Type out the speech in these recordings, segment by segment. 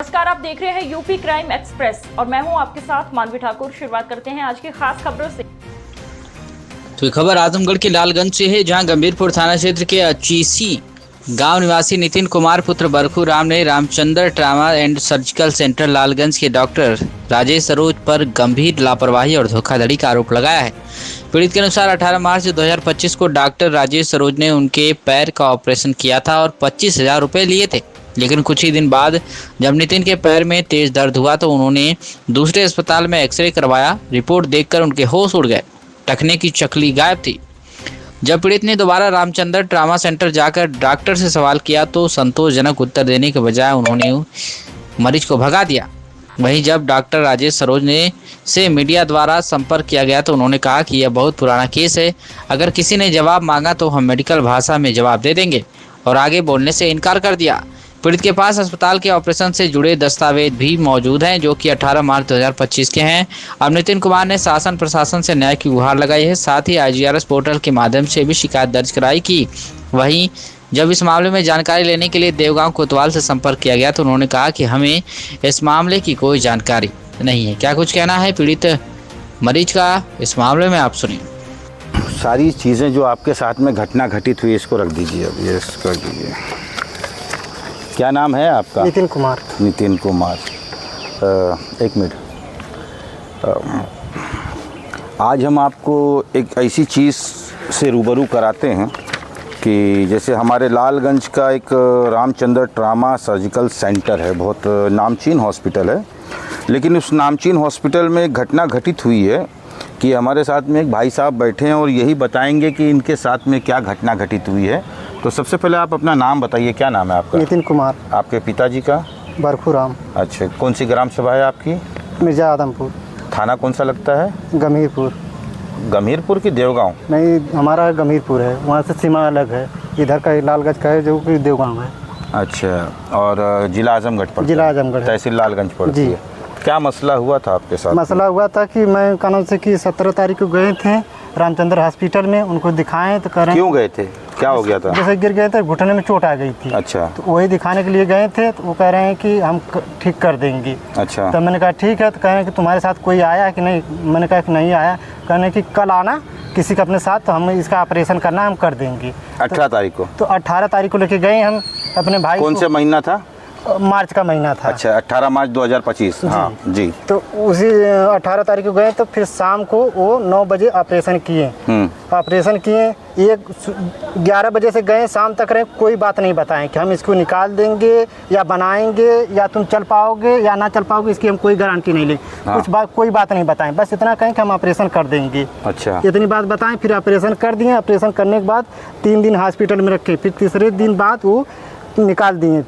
नमस्कार, आप देख रहे हैं यूपी क्राइम एक्सप्रेस और मैं हूं आपके साथ मानवी ठाकुर। शुरुआत करते हैं आज की खास खबरों से। तो खबर आजमगढ़ के लालगंज से है, जहां गंभीरपुर थाना क्षेत्र के अचीसी गांव निवासी नितिन कुमार पुत्र बरखू राम ने Ramchandra trauma and surgical centre Lalganj के डॉक्टर राजेश सरोज पर गंभीर लापरवाही और धोखाधड़ी का आरोप लगाया है। पीड़ित के अनुसार 18 मार्च 2025 को डॉक्टर राजेश सरोज ने उनके पैर का ऑपरेशन किया था और 25,000 रुपये लिए थे, लेकिन कुछ ही दिन बाद जब नितिन के पैर में तेज दर्द हुआ तो उन्होंने दूसरे अस्पताल में एक्सरे करवाया। रिपोर्ट देखकर उनके होश उड़ गए, टखने की चकली गायब थी। जब पीड़ित ने दोबारा रामचंद्र ट्रामा सेंटर जाकर डॉक्टर से सवाल किया तो संतोषजनक उत्तर देने के बजाय उन्होंने मरीज को भगा दिया। वहीं जब डॉक्टर राजेश सरोज ने से मीडिया द्वारा संपर्क किया गया तो उन्होंने कहा कि यह बहुत पुराना केस है, अगर किसी ने जवाब मांगा तो हम मेडिकल भाषा में जवाब दे देंगे, और आगे बोलने से इनकार कर दिया। पीड़ित के पास अस्पताल के ऑपरेशन से जुड़े दस्तावेज भी मौजूद हैं, जो कि 18 मार्च 2025 के हैं। अब नितिन कुमार ने शासन प्रशासन से न्याय की गुहार लगाई है, साथ ही IGRS पोर्टल के माध्यम से भी शिकायत दर्ज कराई की। वहीं जब इस मामले में जानकारी लेने के लिए देवगांव कोतवाल से संपर्क किया गया तो उन्होंने कहा कि हमें इस मामले की कोई जानकारी नहीं है। क्या कुछ कहना है पीड़ित मरीज का इस मामले में, आप सुनिए। सारी चीज़ें जो आपके साथ में घटना घटित हुई इसको रख दीजिए, अब ये कर दीजिए। क्या नाम है आपका? नितिन कुमार। नितिन कुमार। एक मिनट, आज हम आपको एक ऐसी चीज़ से रूबरू कराते हैं कि जैसे हमारे लालगंज का एक रामचंद्र ट्रामा सर्जिकल सेंटर है, बहुत नामचीन हॉस्पिटल है, लेकिन उस नामचीन हॉस्पिटल में एक घटना घटित हुई है कि हमारे साथ में एक भाई साहब बैठे हैं और यही बताएंगे कि इनके साथ में क्या घटना घटित हुई है। तो सबसे पहले आप अपना नाम बताइए, क्या नाम है आपका? नितिन कुमार। आपके पिताजी का? बरखू राम। अच्छा, कौन सी ग्राम सभा है आपकी? मिर्जा आदमपुर। थाना कौन सा लगता है? गंभीरपुर। गंभीरपुर की देवगांव? नहीं, हमारा गंभीरपुर है, वहाँ से सीमा अलग है। इधर का लालगंज का है जो कि देवगांव है। अच्छा, और जिला आजमगढ़ पड़ता है? जिला आजमगढ़, तहसील लालगंज पड़ती है। क्या मसला हुआ था आपके साथ? मसला हुआ था कि मैं कानून से कि 17 तारीख को गए थे रामचंद्र हॉस्पिटल में, उनको दिखाएं तो करें। क्यों गए थे? क्या हो गया था? जैसे गिर गए थे, घुटने में चोट आ गई थी। अच्छा। तो वही दिखाने के लिए गए थे, तो वो कह रहे हैं कि हम ठीक कर देंगे। अच्छा। तो मैंने कहा ठीक है। तो कह रहे हैं कि तुम्हारे साथ कोई आया कि नहीं? मैंने कहा कि नहीं आया। कहने कि कल आना किसी के अपने साथ, तो हम इसका ऑपरेशन करना, हम कर देंगे। 18 तारीख को? तो 18 तारीख को लेके गए हम अपने भाई। कौन से महीना था? मार्च का महीना था। अच्छा, 18 मार्च 2025। हाँ जी। तो उसी 18 तारीख को गए, तो फिर शाम को वो 9 बजे ऑपरेशन किए। ऑपरेशन किए, 11 बजे से गए, शाम तक रहे, कोई बात नहीं बताएं कि हम इसको निकाल देंगे या बनाएंगे या तुम चल पाओगे या ना चल पाओगे, इसकी हम कोई गारंटी नहीं लें। कुछ बात, कोई बात नहीं बताएं, बस इतना कहें कि हम ऑपरेशन कर देंगे। अच्छा। इतनी बात बताएं। फिर ऑपरेशन कर दिए। ऑपरेशन करने के बाद 3 दिन हॉस्पिटल में रखे, फिर तीसरे दिन बाद वो निकाल दिए।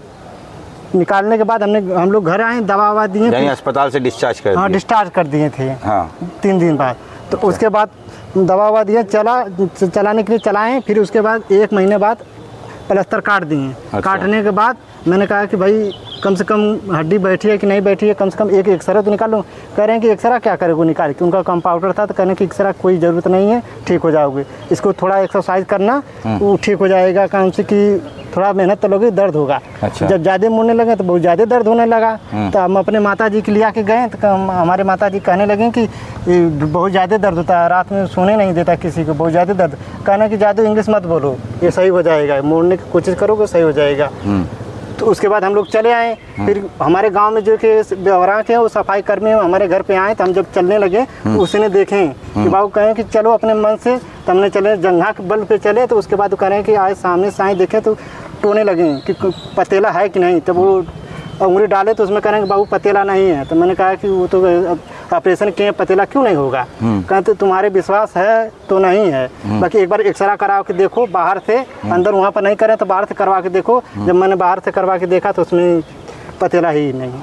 निकालने के बाद हम लोग घर आए, दवा ववा दिए, यानी अस्पताल से डिस्चार्ज कर दिए? हाँ, डिस्चार्ज कर दिए थे। हाँ। 3 दिन बाद। तो उसके बाद दवा ववा दिए, चलाने के लिए चलाएं। फिर उसके बाद 1 महीने बाद प्लास्टर काट दिए। अच्छा। काटने के बाद मैंने कहा कि भाई कम से कम हड्डी बैठी है कि नहीं बैठी है, कम से कम एक एक्सरा तो निकाल लो। कह रहे हैं कि एक्सरा क्या करेगा निकाल के? उनका कंपाउंडर था, तो कहने की एक्सरा कोई ज़रूरत नहीं है, ठीक हो जाओगे, इसको थोड़ा एक्सरसाइज करना, वो ठीक हो जाएगा। काम से कि थोड़ा मेहनत तो लोगे, दर्द होगा। अच्छा। जब ज़्यादा मुड़ने लगे तो बहुत ज़्यादा दर्द होने लगा। तो हम अपने माता जी के लिया के गए, तो हमारे माता जी कहने लगे कि बहुत ज़्यादा दर्द होता है, रात में सोने नहीं देता किसी को, बहुत ज़्यादा दर्द। कहना कि ज़्यादा इंग्लिश मत बोलो, ये सही हो जाएगा, मोड़ने की कोशिश करोगे सही हो जाएगा। तो उसके बाद हम लोग चले आए। फिर हमारे गांव में जो कि व्यवहार थे, वो सफाई कर्मी हमारे घर पे आए। तो हम जब चलने लगे तो उसने देखें कि बाबू कहें कि चलो अपने मन से, तो हमने चले, जंघा के बल पे चले। तो उसके बाद वो कह रहे हैं कि आज सामने से आए देखें तो टोने लगे कि पतेला है कि नहीं। तब वो उंगली डाले तो उसमें कह रहे हैं कि बाबू पतेला नहीं है। तो मैंने कहा कि वो तो ऑपरेशन किए, पतेला क्यों नहीं होगा? कहते तुम्हारे विश्वास है तो नहीं है, बाकी एक बार एक्सरा करा के देखो बाहर से, अंदर वहाँ पर नहीं करें तो बाहर से करवा के देखो। जब मैंने बाहर से करवा के देखा तो उसमें पतेला ही नहीं।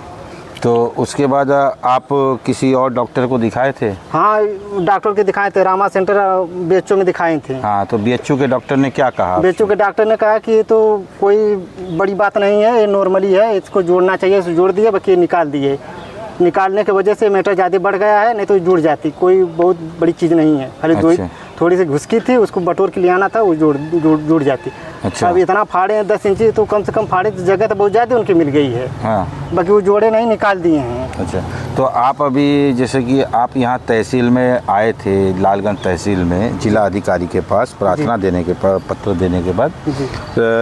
तो उसके बाद आप किसी और डॉक्टर को दिखाए थे? हाँ, डॉक्टर के दिखाए थे, रामा सेंटर BHO में दिखाए थे। हाँ, तो BHO के डॉक्टर ने क्या कहा? BHO के डॉक्टर ने कहा कि ये तो कोई बड़ी बात नहीं है, ये नॉर्मली है, इसको जोड़ना चाहिए, इसे जोड़ दिए, बाकी निकाल दिए। निकालने की वजह से मैटर ज़्यादा बढ़ गया है, नहीं तो जुड़ जाती, कोई बहुत बड़ी चीज़ नहीं है, खाली अच्छा। थोड़ी सी घुसकी थी, उसको बटोर के ले आना था, वो जुड़ जाती। अच्छा। अब इतना फाड़े हैं 10 इंची, तो कम से कम फाड़े तो जगह तो बहुत ज़्यादा उनकी मिल गई है। हाँ। बाकी वो जोड़े नहीं निकाल दिए हैं। अच्छा, तो आप अभी जैसे कि आप यहाँ तहसील में आए थे, लालगंज तहसील में जिला अधिकारी के पास प्रार्थना देने के पत्र देने के बाद,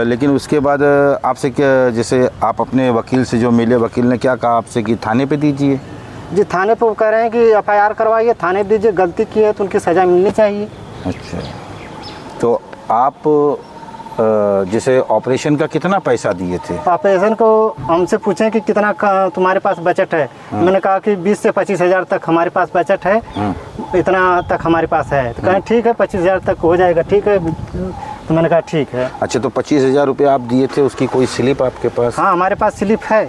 लेकिन उसके बाद आपसे क्या, जैसे आप अपने वकील से जो मिले, वकील ने क्या कहा आपसे कि थाने पे दीजिए? जी, थाने पे वो कह रहे हैं कि FIR करवाइए, थाने पे दीजिए, गलती की है तो उनकी सज़ा मिलनी चाहिए। अच्छा, तो आप जैसे ऑपरेशन का कितना पैसा दिए थे? ऑपरेशन को हमसे पूछें कि कितना तुम्हारे पास बजट है। मैंने कहा कि 20 से 25 हज़ार तक हमारे पास बजट है, इतना तक हमारे पास है। तो कहें ठीक है 25 हज़ार तक हो जाएगा, ठीक है। तो मैंने कहा ठीक है। अच्छा, तो 25,000 रुपये आप दिए थे, उसकी कोई स्लिप आपके पास? हाँ, हमारे पास स्लिप है।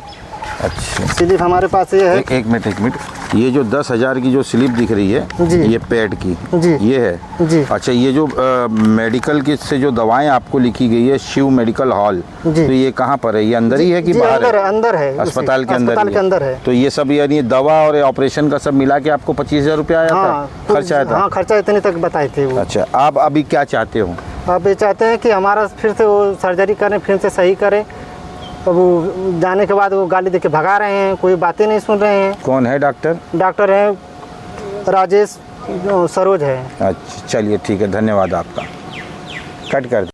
अच्छा, स्लिप हमारे पास ये है। एक मिनट, ये जो 10,000 की जो स्लिप दिख रही है जी, ये पेड की जी, ये है जी। अच्छा, ये जो मेडिकल की से जो दवाएं आपको लिखी गई है, शिव मेडिकल हॉल, जी। तो ये कहाँ पर है? ये अंदर ही है कि जी, बाहर है? अंदर है, अस्पताल के अंदर? अस्पताल के अंदर है। तो ये सब यानी दवा और ऑपरेशन का सब मिला के आपको 25,000 रुपये आया था, खर्चा आया था? हाँ, खर्चा इतने तक बताए थे वो। अच्छा, आप अभी क्या चाहते हो? आप ये चाहते हैं कि हमारा फिर से वो सर्जरी करें, फिर से सही करें। अब वो जाने के बाद वो गाली देके भगा रहे हैं, कोई बातें नहीं सुन रहे हैं। कौन है डॉक्टर? डॉक्टर है राजेश सरोज है। अच्छा, चलिए ठीक है, धन्यवाद आपका। कट कर